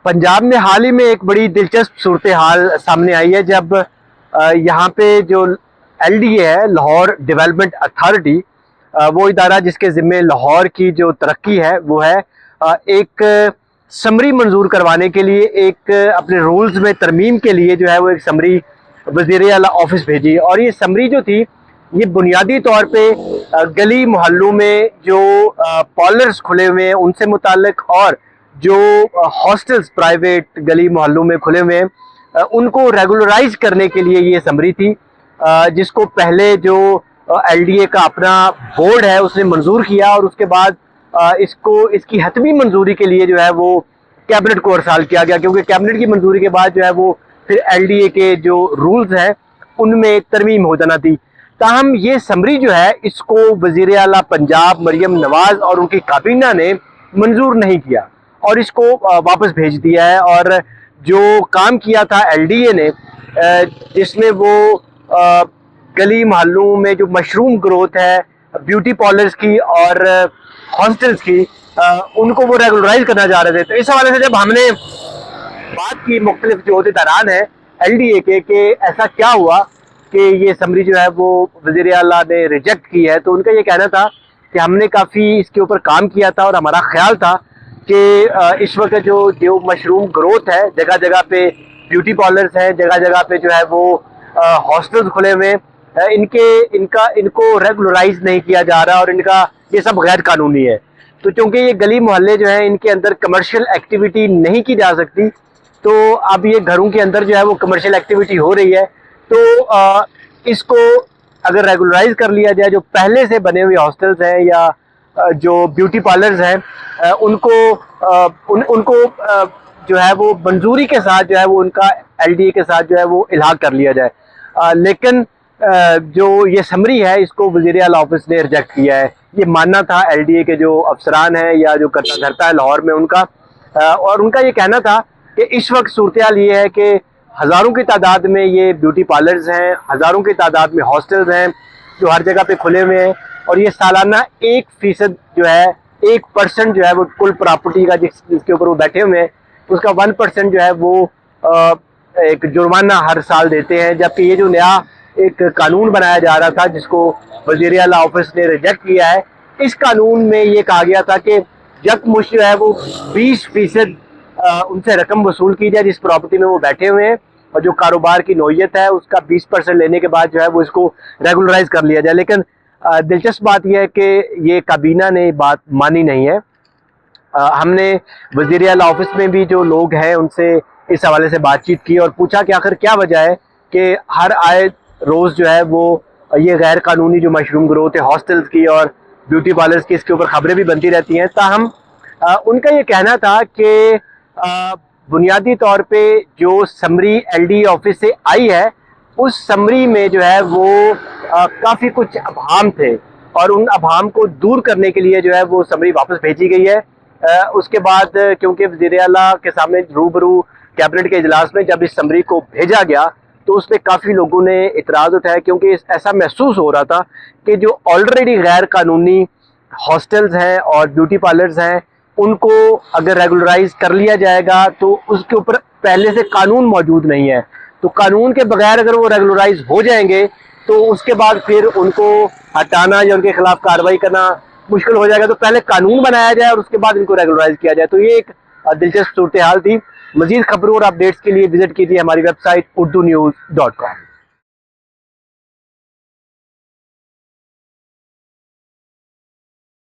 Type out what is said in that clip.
पंजाब में हाल ही में एक बड़ी दिलचस्प सूरत हाल सामने आई है जब यहाँ पे जो एलडीए है, लाहौर डेवलपमेंट अथॉरिटी, वो इदारा जिसके ज़िम्मे लाहौर की जो तरक्की है वो है, एक समरी मंजूर करवाने के लिए एक अपने रूल्स में तरमीम के लिए जो है वो एक समरी वज़ीर आला ऑफिस भेजी। और ये समरी जो थी ये बुनियादी तौर पे गली मोहल्लों में जो पार्लर्स खुले हुए हैं उनसे मुताल्लिक और जो हॉस्टल्स प्राइवेट गली मोहल्लों में खुले हुए हैं उनको रेगुलराइज करने के लिए ये समरी थी, जिसको पहले जो एलडीए का अपना बोर्ड है उसने मंजूर किया और उसके बाद इसकी हतमी मंजूरी के लिए जो है वो कैबिनेट को अरसाल किया गया, क्योंकि कैबिनेट की मंजूरी के बाद जो है वो फिर एलडीए के जो रूल्स हैं उनमें तरमीम हो जाना थी। ताहम ये समरी जो है इसको वज़ीर आला पंजाब मरियम नवाज और उनकी काबीना ने मंजूर नहीं किया और इसको वापस भेज दिया है। और जो काम किया था एलडीए ने, जिसमें वो गली मोहल्लों में जो मशरूम ग्रोथ है ब्यूटी पार्लर्स की और हॉस्टल्स की, उनको वो रेगुलराइज करना चाह रहे थे। तो इस हवाले से जब हमने बात की मुख्तलिफ जो अहदेदारान है एलडीए के कि ऐसा क्या हुआ कि ये समरी जो है वो वज़ीर आला ने रिजेक्ट की है, तो उनका ये कहना था कि हमने काफ़ी इसके ऊपर काम किया था और हमारा ख्याल था कि इस वक्त जो मशरूम ग्रोथ है, जगह जगह पे ब्यूटी पार्लर्स हैं, जगह जगह पे जो है वो हॉस्टल्स खुले हुए हैं, इनको रेगुलराइज नहीं किया जा रहा और इनका ये सब गैर कानूनी है। तो चूँकि ये गली मोहल्ले जो हैं इनके अंदर कमर्शियल एक्टिविटी नहीं की जा सकती, तो अब ये घरों के अंदर जो है वो कमर्शियल एक्टिविटी हो रही है। तो इसको अगर रेगुलराइज कर लिया जाए, जो पहले से बने हुए हॉस्टल्स हैं या जो ब्यूटी पार्लर्स हैं उनको जो है वो मंजूरी के साथ जो है वो उनका एलडीए के साथ जो है वो इल्हाक कर लिया जाए। लेकिन जो ये समरी है इसको वज़ीर आला ऑफिस ने रिजेक्ट किया है। ये मानना था एलडीए के जो अफसरान हैं या जो करता धरता है लाहौर में उनका, और उनका ये कहना था कि इस वक्त सूरत हाल ये है कि हज़ारों की तादाद में ये ब्यूटी पार्लर्स हैं, हज़ारों की तादाद में हॉस्टल्स हैं जो हर जगह पे खुले हुए हैं, और ये सालाना 1% जो है 1% जो है वो कुल प्रॉपर्टी का जिसके ऊपर वो बैठे हुए हैं उसका 1% जो है वो एक जुर्माना हर साल देते हैं। जबकि ये जो नया एक कानून बनाया जा रहा था जिसको वज़ीर आला ऑफिस ने रिजेक्ट किया है, इस कानून में ये कहा गया था कि यकमुश्त जो है वो 20% उनसे रकम वसूल की जाए जिस प्रॉपर्टी में वो बैठे हुए हैं, और जो कारोबार की नौयत है उसका 20% लेने के बाद जो है वो इसको रेगुलराइज कर लिया जाए। लेकिन दिलचस्प बात यह है कि ये काबीना ने बात मानी नहीं है। हमने वज़ीर आला ऑफिस में भी जो लोग हैं उनसे इस हवाले से बातचीत की और पूछा कि आखिर क्या वजह है कि हर आए रोज़ जो है वो ये गैर कानूनी जो मशरूम ग्रोथ है हॉस्टल्स की और ब्यूटी पार्लर्स की, इसके ऊपर खबरें भी बनती रहती हैं। ताहम उनका ये कहना था कि बुनियादी तौर पे जो समरी एलडीए ऑफिस से आई है उस समरी में जो है वो काफ़ी कुछ अभाम थे और उन अभाम को दूर करने के लिए जो है वो समरी वापस भेजी गई है। उसके बाद क्योंकि वज़ीर आला के सामने रूबरू कैबिनेट के इजलास में जब इस समरी को भेजा गया तो उस पर काफ़ी लोगों ने इतराज़ उठाया, क्योंकि ऐसा महसूस हो रहा था कि जो ऑलरेडी गैर कानूनी हॉस्टल्स हैं और ब्यूटी पार्लर्स हैं उनको अगर रेगुलराइज कर लिया जाएगा तो उसके ऊपर पहले से कानून मौजूद नहीं है। तो कानून के बगैर अगर वो रेगुलराइज हो जाएंगे तो उसके बाद फिर उनको हटाना या उनके खिलाफ कार्रवाई करना मुश्किल हो जाएगा। तो पहले कानून बनाया जाए और उसके बाद इनको रेगुलराइज किया जाए। तो ये एक दिलचस्प सूरत हाल थी। मजीद खबरों और अपडेट्स के लिए विजिट कीजिए हमारी वेबसाइट urdunews.com।